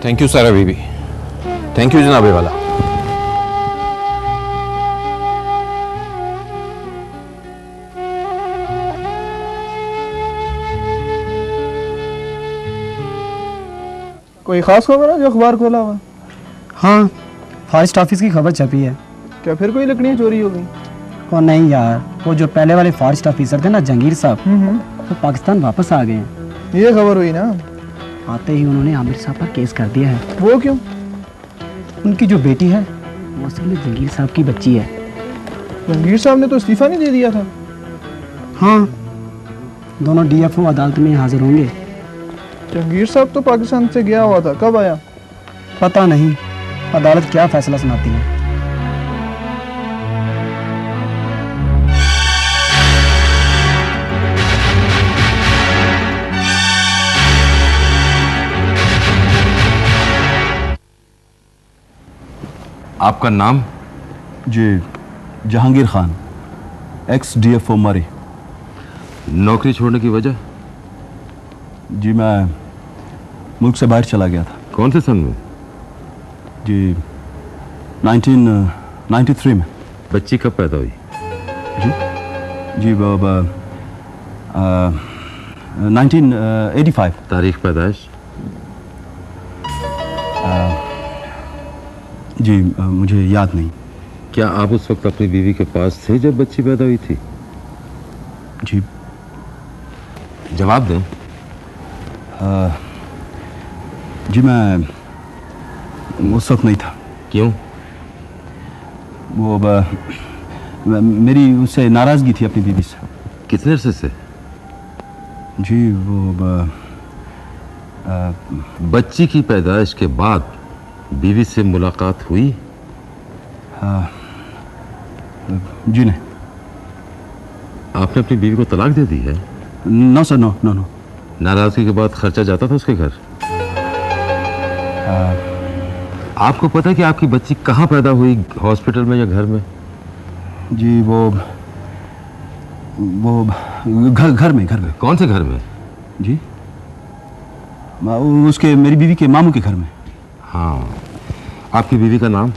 Thank you सारा बीबी, thank you जनाबे वाला। कोई खास खबर है जो अखबार खोला हुआ? हाँ, फॉरेस्ट ऑफिस की खबर छपी है। क्या फिर कोई लकड़ियाँ चोरी हो गई? ओ नहीं यार, वो जो पहले वाले फॉरेस्ट ऑफिसर थे ना, जंगीर साहब, वो पाकिस्तान वापस आ गए हैं। ये खबर हुई ना? आते ही उन्होंने आमिर साहब पर केस कर दिया है। वो क्यों? उनकी जो बेटी है वो असल में जंगीर साहब की बच्ची है। जंगीर साहब ने तो इस्तीफा नहीं दे दिया था? हाँ, दोनों डीएफओ अदालत में हाजिर होंगे। जंगीर साहब तो पाकिस्तान से गया हुआ था, कब आया? पता नहीं, अदालत क्या फैसला सुनाती है। आपका नाम? जी, जहांगीर खान, एक्स डीएफओ मरी। नौकरी छोड़ने की वजह? जी, मैं मुल्क से बाहर चला गया था। कौन से सन में? जी, 1993 में। बच्ची कब पैदा हुई? जी 1985। तारीख पैदाइश? जी मुझे याद नहीं। क्या आप उस वक्त अपनी बीवी के पास थे जब बच्ची पैदा हुई थी? जी। जवाब दें। जी मैं उस वक्त नहीं था। क्यों? वो मेरी उससे नाराज़गी थी अपनी बीवी से। कितने अरसे से? जी वो बच्ची की पैदाइश के बाद बीवी से मुलाकात हुई? जी नहीं। आपने अपनी बीवी को तलाक दे दी है? No sir, no no no. नाराजगी के बाद खर्चा जाता था उसके घर? आपको पता है कि आपकी बच्ची कहाँ पैदा हुई, हॉस्पिटल में या घर में? जी वो घर में। कौन से घर में? जी उसके, मेरी बीवी के मामू के घर में। हाँ, आपकी बीवी का नाम?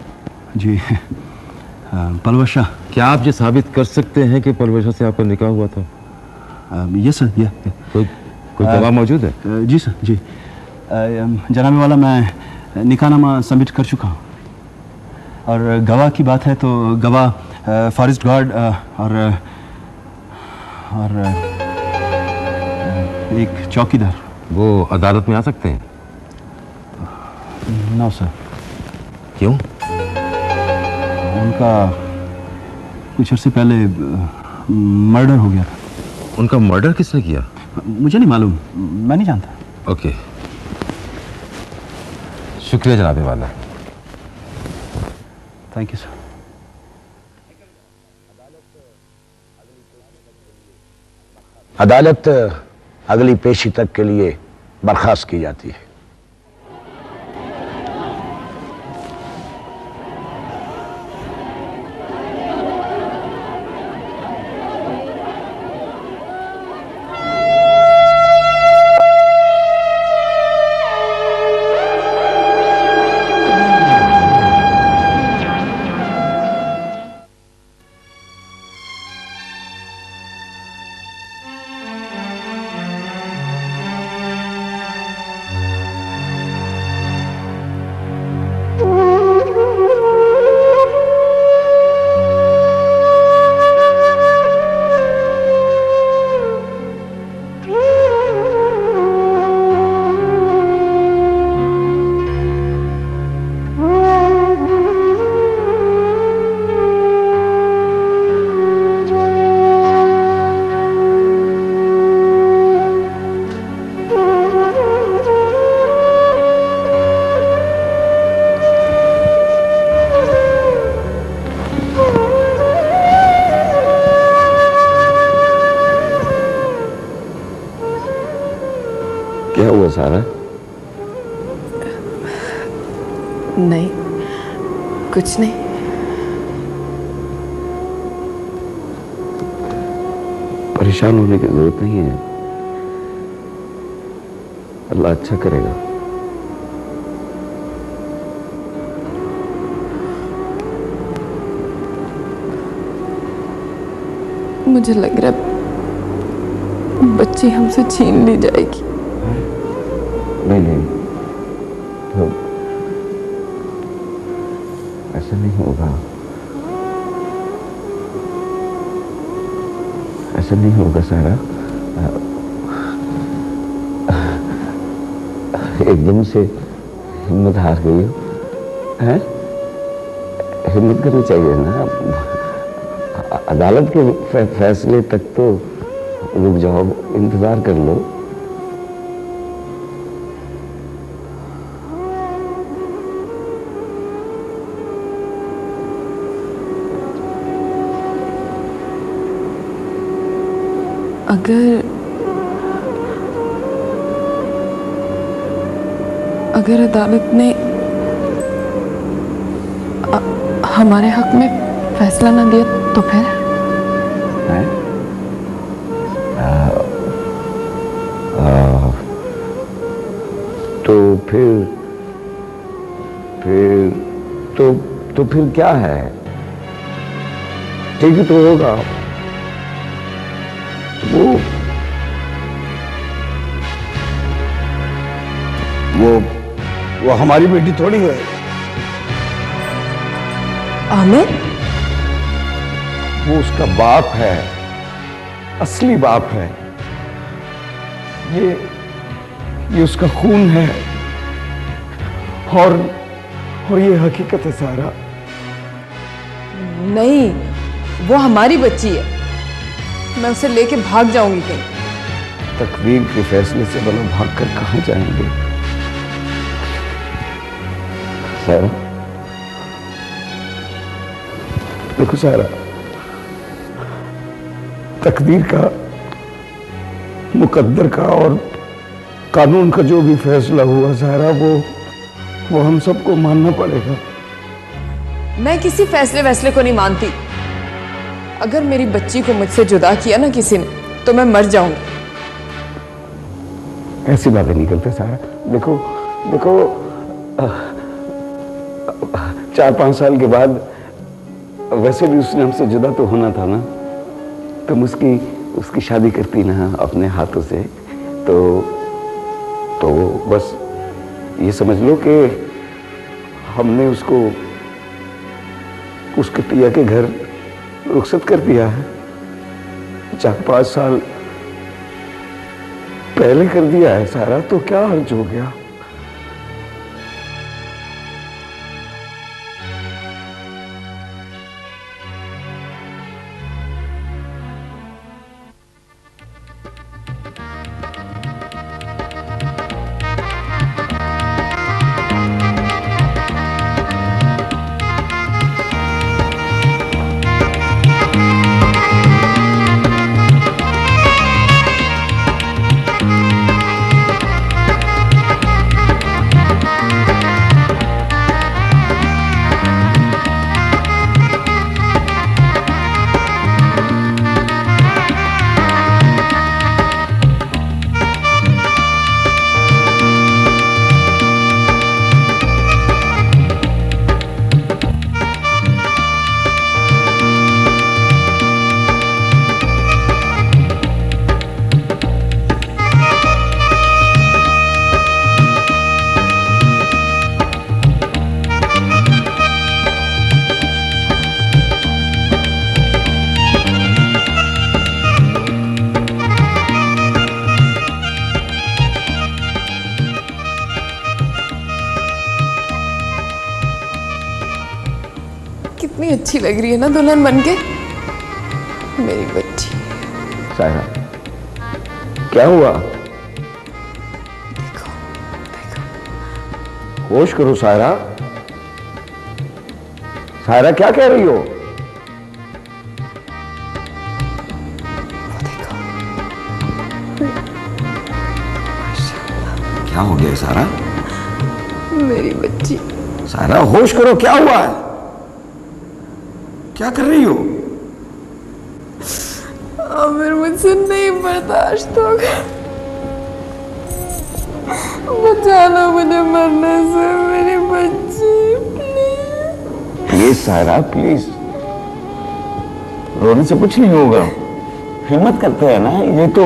जी पलवशा। क्या आप ये साबित कर सकते हैं कि पलवशा से आपका निकाह हुआ था? यस सर, ये कोई गवाह मौजूद है? जी सर, जी जनाबे वाला, मैं निकाहनामा सबमिट कर चुका हूँ। और गवाह की बात है तो गवाह फॉरेस्ट गार्ड और एक चौकीदार। वो अदालत में आ सकते हैं? No sir. क्यों? उनका कुछ अर्से पहले मर्डर हो गया था। उनका मर्डर किसने किया? मुझे नहीं मालूम, मैं नहीं जानता। ओके, शुक्रिया जनाबे वाला। Thank you sir. अदालत अगली पेशी तक के लिए बर्खास्त की जाती है। क्या हुआ सारा? नहीं, कुछ नहीं। परेशान होने की जरूरत नहीं है, अल्लाह अच्छा करेगा। मुझे लग रहा है बच्ची हमसे छीन ली जाएगी। नहीं नहीं, तो ऐसा नहीं होगा, ऐसा नहीं होगा सारा। एकदम से हिम्मत हार गई हो, हैं? हिम्मत करनी चाहिए ना। अदालत के फैसले तक तो रुक जाओ, इंतजार कर लो। अगर अदालत ने हमारे हक में फैसला ना दिया तो फिर? तो फिर क्या है? ठीक तो होगा। वो हमारी बेटी थोड़ी है। आमिर? वो उसका बाप है, असली बाप है। ये उसका खून है और ये हकीकत है सारा। नहीं, वो हमारी बच्ची है। मैं उसे लेके भाग जाऊंगी कहीं। तकदीर के फैसले से भला भागकर कहां जाएंगे सारा? देखो सारा, तकदीर का, मुकद्दर का और कानून का जो भी फैसला हुआ सारा, वो हम सबको मानना पड़ेगा। मैं किसी फैसले को नहीं मानती। अगर मेरी बच्ची को मुझसे जुदा किया ना किसी ने, तो मैं मर जाऊंगी। ऐसी बातें नहीं करते सारा। देखो 4-5 साल के बाद वैसे भी उसने हमसे जुदा तो होना था ना। तुम उसकी शादी करती ना अपने हाथों से, तो बस ये समझ लो कि हमने उसको उसके पिया के घर रुखसत कर दिया है। 4-5 साल पहले कर दिया है सारा, तो क्या हर्ज हो गया? कितनी अच्छी लग रही है ना दुल्हन बनके मेरी बच्ची। सारा, क्या हुआ? देखो होश करो सारा। सारा, क्या कह रही हो? क्या हो गया सारा? मेरी बच्ची। सारा, होश करो, क्या हुआ है? क्या कर रही हो? आमिर, मुझसे नहीं बर्दाश्त होगा। बचा लो मुझे मरने से, मेरी बच्ची। प्लीज सारा, प्लीज। रोने से कुछ नहीं होगा। हिम्मत करते हैं ना, ये तो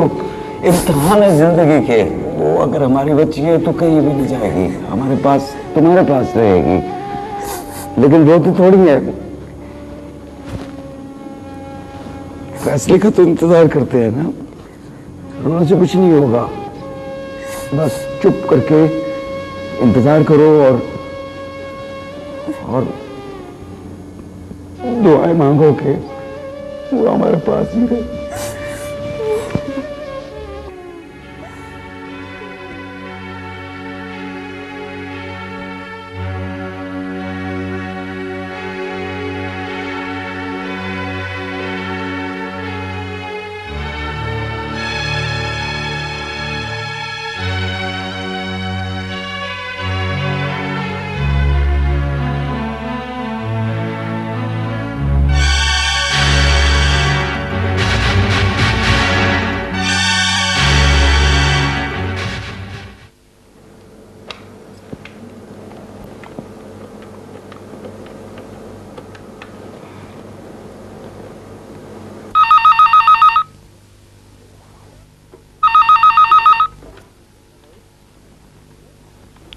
इम्तिहान है जिंदगी के। वो अगर हमारी बच्ची है तो कहीं भी नहीं जाएगी, हमारे पास, तुम्हारे पास रहेगी। लेकिन रोती थोड़ी है, फैसले का तो इंतजार करते हैं ना। रोने से कुछ नहीं होगा, बस चुप करके इंतजार करो और दुआएं मांगो कि वो हमारे पास ही रहे।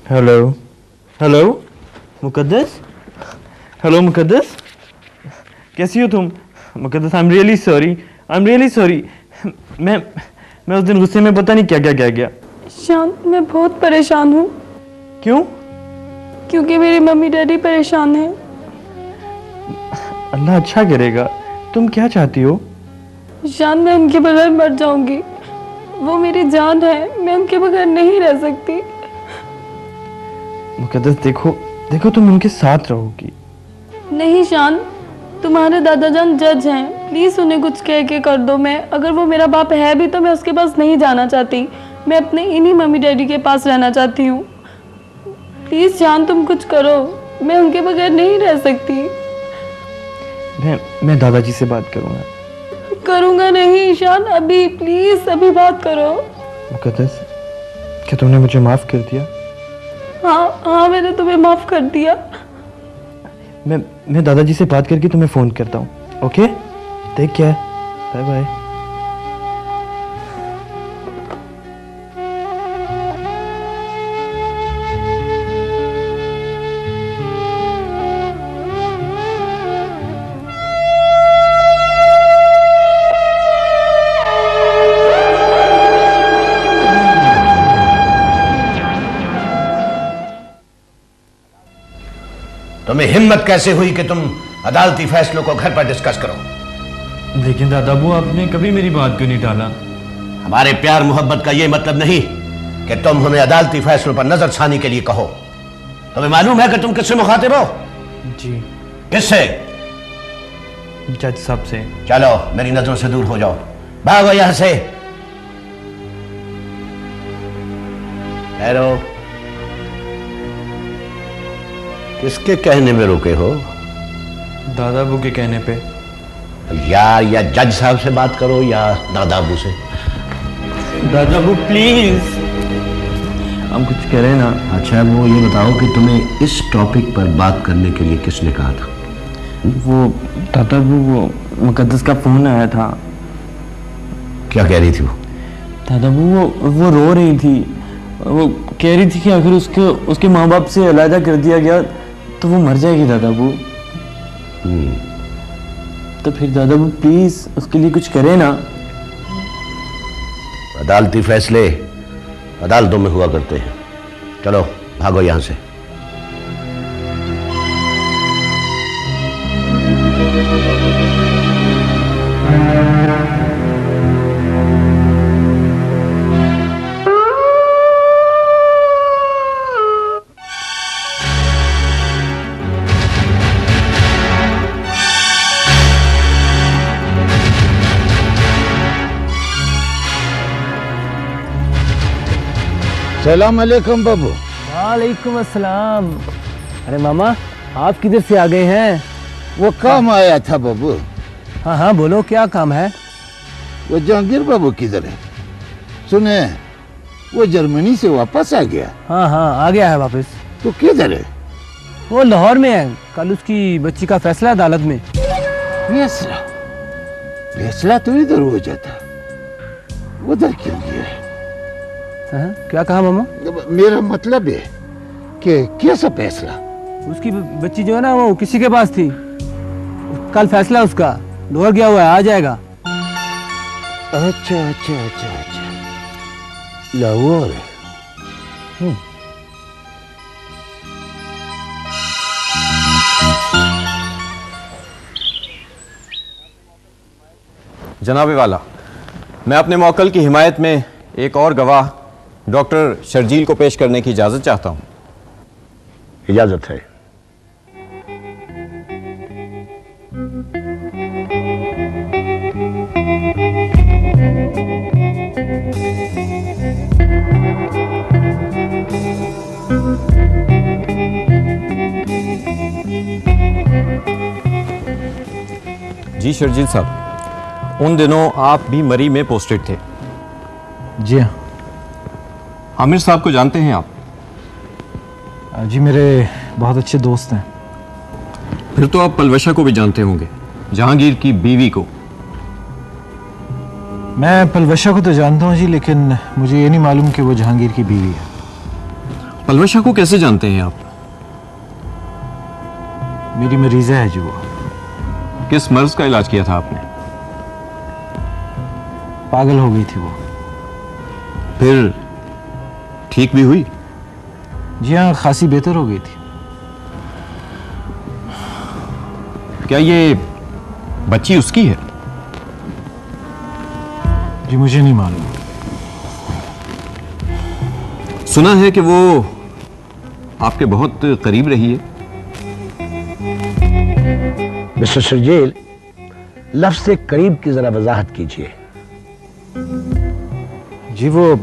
हेलो हेलो मुकद्दस, हेलो मुकद्दस, कैसी हो तुम? मुकद्दस, आई एम रियली सॉरी। मैं उस दिन गुस्से में पता नहीं क्या क्या कह गया। शांत, मैं बहुत परेशान हूँ। क्यों? क्योंकि मेरी मम्मी डैडी परेशान हैं। अल्लाह अच्छा करेगा। तुम क्या चाहती हो? शांत, मैं उनके बगैर मर जाऊंगी। वो मेरी जान है, मैं उनके बगैर नहीं रह सकती। मुकद्दस, देखो तुम उनके साथ रहोगी। नहीं शान, तुम्हारे दादाजान जज हैं, प्लीज उन्हें कुछ कह के कर दो। मैं, अगर वो मेरा बाप है भी तो मैं उसके पास नहीं जाना चाहती। मैं अपने इन्हीं मम्मी डैडी के पास रहना चाहती हूँ। प्लीज शान, तुम कुछ करो, मैं उनके बगैर नहीं रह सकती। मैं दादाजी से बात करूँगा नहीं शान, अभी प्लीज अभी बात करो। मुकद्दस, क्या तुमने मुझे माफ कर दिया? हाँ, मैंने तुम्हें माफ कर दिया। मैं दादाजी से बात करके तुम्हें फोन करता हूँ। Okay, take care, bye bye. तुम्हें हिम्मत कैसे हुई कि तुम अदालती फैसलों को घर पर डिस्कस करो? लेकिन दादाबू, आपने कभी मेरी बात क्यों नहीं टाला? हमारे प्यार मोहब्बत का यह मतलब नहीं कि तुम हमें अदालती फैसलों पर नजरसानी के लिए कहो। तुम्हें मालूम है कि तुम किससे मुखातिब हो? जी। किससे? जज साहब से। चलो मेरी नजरों से दूर हो जाओ, भागो यहां से। ठहरो, किसके कहने में रुके हो? दादाबू के कहने पे। यार, या जज साहब से बात करो या दादाबू से। दादाबू प्लीज, हम कुछ करें ना। अच्छा, वो ये बताओ कि तुम्हें इस टॉपिक पर बात करने के लिए किसने कहा था? वो दादाबू, वो मुकद्दस का फोन आया था। क्या कह रही थी वो? दादाबू, वो रो रही थी। वो कह रही थी कि अगर उसके माँ बाप से अलग कर दिया गया तो वो मर जाएगी दादाबू। तो फिर दादाबू प्लीज उसके लिए कुछ करें ना। अदालती फैसले अदालतों में हुआ करते हैं। चलो भागो यहां से। सलाम अलैकुम बाबू। वालेकुम अस्सलाम। अरे मामा, आप किधर से आ गए हैं? वो काम आया था बाबू। हाँ हाँ बोलो, क्या काम है? वो जहांगीर बाबू किधर है? सुने वो जर्मनी से वापस आ गया। हाँ हाँ आ गया है वापस। तो किधर है? वो लाहौर में है। कल उसकी बच्ची का फैसला अदालत में। फैसला? फैसला तो इधर हो जाता, उधर क्यों गया? क्या कहा मामा? मेरा मतलब है कि कैसा फैसला? उसकी बच्ची जो है ना वो किसी के पास थी, कल फैसला उसका लाहौर गया हुआ है, आ जाएगा। अच्छा अच्छा अच्छा अच्छा, लाहौर है। जनाबे वाला, मैं अपने मौकल की हिमायत में एक और गवाह डॉक्टर शर्जील को पेश करने की इजाज़त चाहता हूँ। इजाज़त है। जी शर्जील साहब, उन दिनों आप भी मरी में पोस्टेड थे। जी हाँ। आमिर साहब को जानते हैं आप? जी मेरे बहुत अच्छे दोस्त हैं। फिर तो आप पलवशा को भी जानते होंगे, जहांगीर की बीवी को। मैं पलवशा को तो जानता हूँ जी, लेकिन मुझे ये नहीं मालूम कि वो जहांगीर की बीवी है। पलवशा को कैसे जानते हैं आप? मेरी मरीज़ा है जी वो। किस मर्ज का इलाज किया था आपने? पागल हो गई थी वो। फिर ठीक भी हुई? जी हाँ, खासी बेहतर हो गई थी। क्या ये बच्ची उसकी है? जी मुझे नहीं मालूम। सुना है कि वो आपके बहुत करीब रही है। मिस्टर शर्जील, लफ्ज़ से करीब की जरा वजाहत कीजिए। जी वो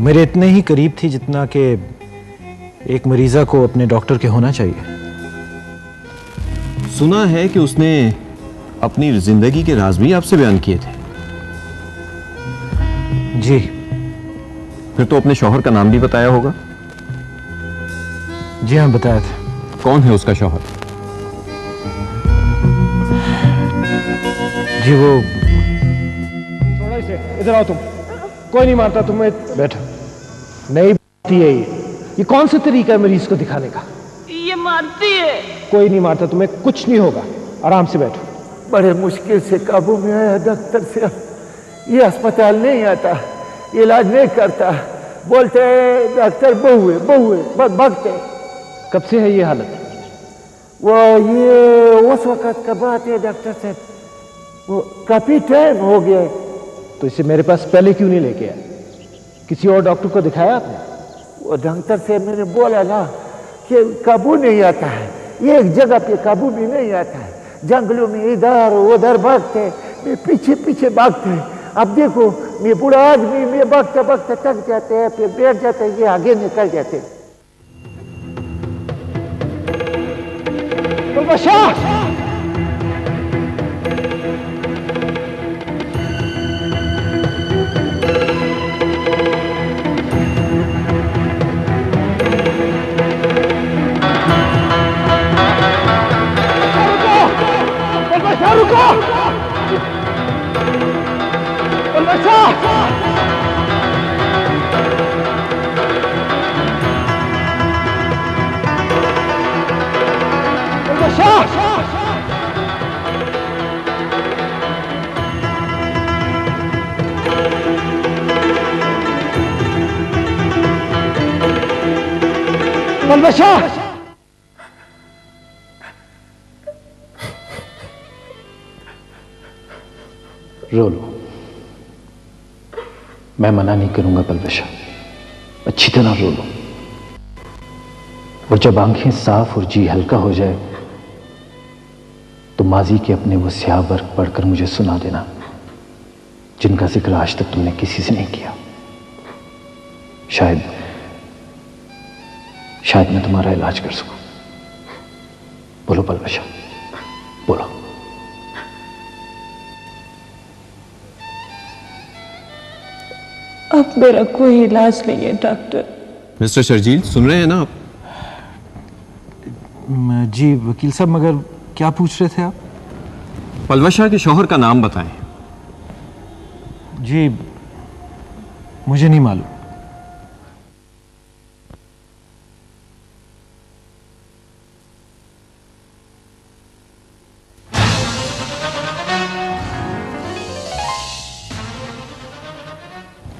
मेरे इतने ही करीब थी जितना कि एक मरीज़ा को अपने डॉक्टर के होना चाहिए। सुना है कि उसने अपनी जिंदगी के राज भी आपसे बयान किए थे। जी। फिर तो अपने शौहर का नाम भी बताया होगा? जी हाँ, बताया था। कौन है उसका शौहर? जी वो। छोड़ो इसे, इधर आओ तुम। कोई नहीं मारता तुम्हें, बैठो। नहीं मारती है ये कौन सा तरीका है मरीज को दिखाने का? ये मारती है। कोई नहीं मारता तुम्हें, कुछ नहीं होगा, आराम से बैठो। बड़े मुश्किल से काबू में आया डॉक्टर से। ये अस्पताल नहीं आता, इलाज नहीं करता, बोलते डॉक्टर बहु है, भागते। कब से है ये हालत? वो ये उस वक्त का बात है डॉक्टर साहब, वो काफी टाइम हो गया। तो इसे मेरे पास पहले क्यों नहीं लेके आए? किसी और डॉक्टर को दिखाया आपने? वो डॉक्टर से मैंने बोला ना कि काबू नहीं आता है, एक जगह पे काबू भी नहीं आता है, जंगलों में इधर उधर भागते, मैं पीछे पीछे भागते। अब देखो मैं बूढ़ा आदमी, मैं भागते भागते थक जाते हैं, फिर बैठ जाते हैं, ये आगे निकल जाते। रो लो, मैं मना नहीं करूंगा पलवशा, अच्छी तरह रो लो। और जब आंखें साफ और जी हल्का हो जाए तो माजी के अपने वो स्याह वर्क पढ़कर मुझे सुना देना, जिनका जिक्र आज तक तुमने किसी से नहीं किया। शायद मैं तुम्हारा इलाज कर सकूं। बोलो पलवशा, बोलो। अब मेरा कोई इलाज नहीं है डॉक्टर। मिस्टर शर्जील, सुन रहे हैं ना आप? जी वकील साहब, मगर क्या पूछ रहे थे आप? पलवश शाह के शौहर का नाम बताएं। जी मुझे नहीं मालूम।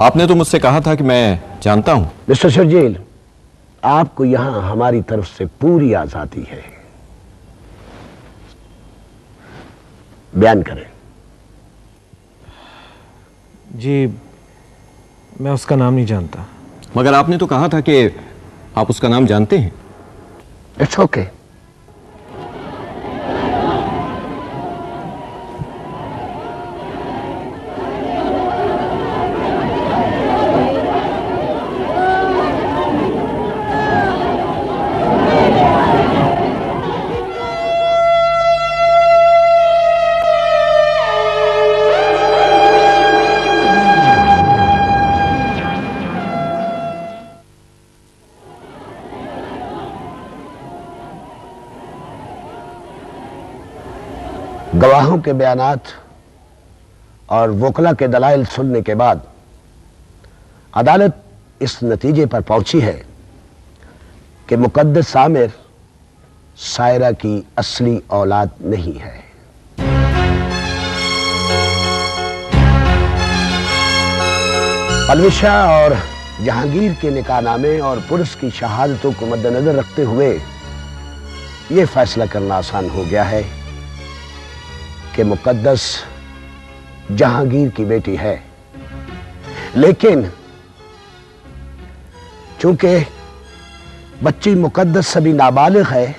आपने तो मुझसे कहा था कि मैं जानता हूं। मिस्टर शर्जील, आपको यहां हमारी तरफ से पूरी आजादी है, बयान करें। जी मैं उसका नाम नहीं जानता। मगर आपने तो कहा था कि आप उसका नाम जानते हैं। It's okay. गवाहों के बयानात और वकला के दलाइल सुनने के बाद अदालत इस नतीजे पर पहुंची है कि मुकद्दस आमिर सायरा की असली औलाद नहीं है। पलवश शाह और जहांगीर के निकाहनामे और पुरुष की शहादतों को मद्देनजर रखते हुए यह फैसला करना आसान हो गया है कि मुकद्दस जहांगीर की बेटी है, लेकिन चूंकि बच्ची मुकद्दस अभी नाबालिग है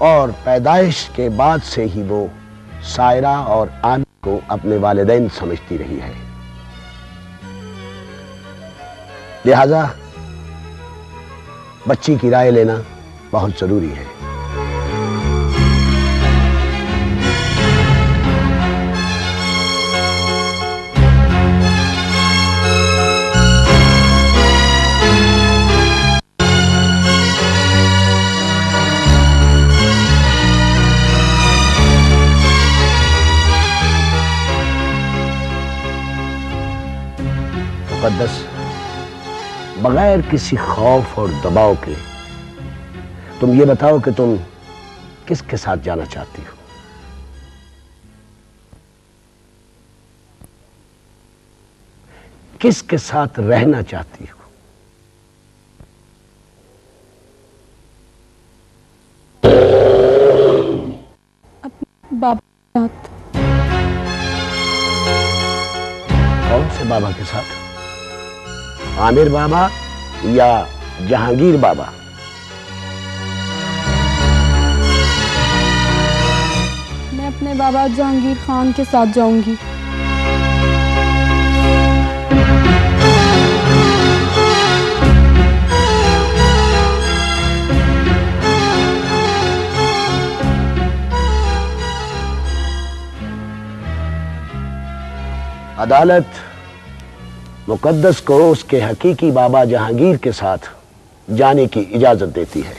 और पैदाइश के बाद से ही वो सायरा और आमिर को अपने वालिदैन समझती रही है, लिहाजा बच्ची की राय लेना बहुत जरूरी है। मुकद्दस, बगैर किसी खौफ और दबाव के तुम ये बताओ कि तुम किसके साथ जाना चाहती हो? किसके साथ रहना चाहती हो? अपने बाबा के साथ। कौन से बाबा के साथ? आमिर बाबा या जहांगीर बाबा? मैं अपने बाबा जहांगीर खान के साथ जाऊंगी। अदालत मुकद्दस को उसके हकीकी बाबा जहांगीर के साथ जाने की इजाजत देती है।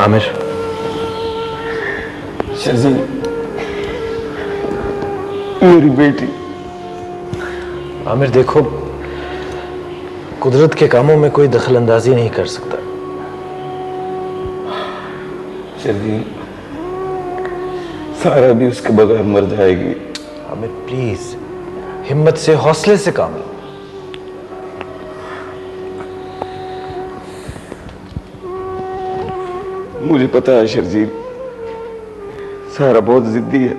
आमिर, शर्जील, मेरी बेटी। आमिर देखो, कुदरत के कामों में कोई दखल अंदाजी नहीं कर सकता। शर्जील, सारा भी उसके बगैर मर जाएगी। आमिर प्लीज, हिम्मत से, हौसले से काम लो। मुझे पता है शर्जील, सारा बहुत जिद्दी है।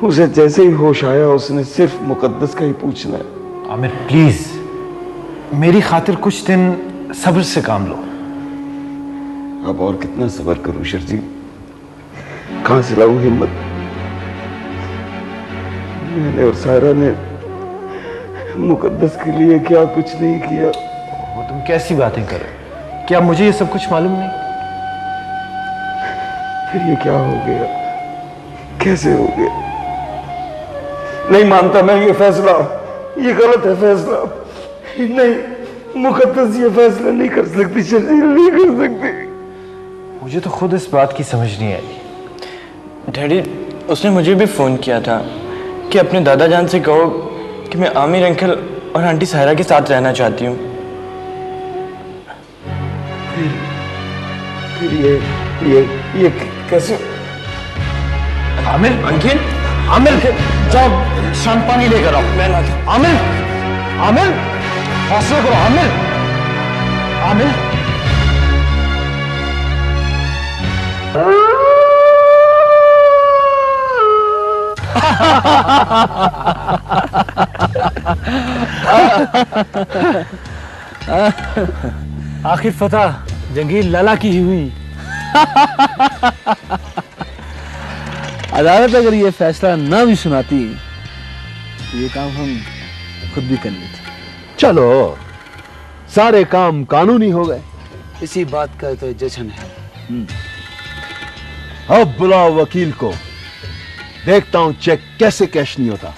उसे जैसे ही होश आया उसने सिर्फ मुकद्दस का ही पूछना है। आमिर प्लीज, मेरी खातिर कुछ दिन सब्र से काम लो। अब और कितना सब्र करूं शर्जील, कहां से लाऊं हिम्मत। मैंने और सारा ने मुकद्दस के लिए क्या कुछ नहीं किया। वो तुम कैसी बातें कर रहे हो? क्या मुझे ये सब कुछ मालूम नहीं? फिर ये क्या हो गया, कैसे हो गया? नहीं मानता मैं ये फैसला, ये गलत है फैसला। नहीं, मुकद्दस ये फैसला नहीं कर सकती शर्जील, नहीं कर सकती। मुझे तो खुद इस बात की समझ नहीं आई। डैडी, उसने मुझे भी फ़ोन किया था कि अपने दादा जान से कहो कि मैं आमिर अंकल और आंटी सायरा के साथ रहना चाहती हूँ। फिर ये कैसे? आमिर, अंकित, आमिर जाओ शांत पानी लेकर आओ। मैं ना। आमिर, आमिर हौसला करो। आमिर, आमिर आखिर फतह जंगीर लाला की ही हुई। अदालत अगर ये फैसला ना भी सुनाती तो ये काम हम खुद भी कर लेते। चलो, सारे काम कानूनी हो गए। इसी बात का तो जश्न है। अब बुलाओ वकील को, देखता हूं चेक कैसे कैश नहीं होता।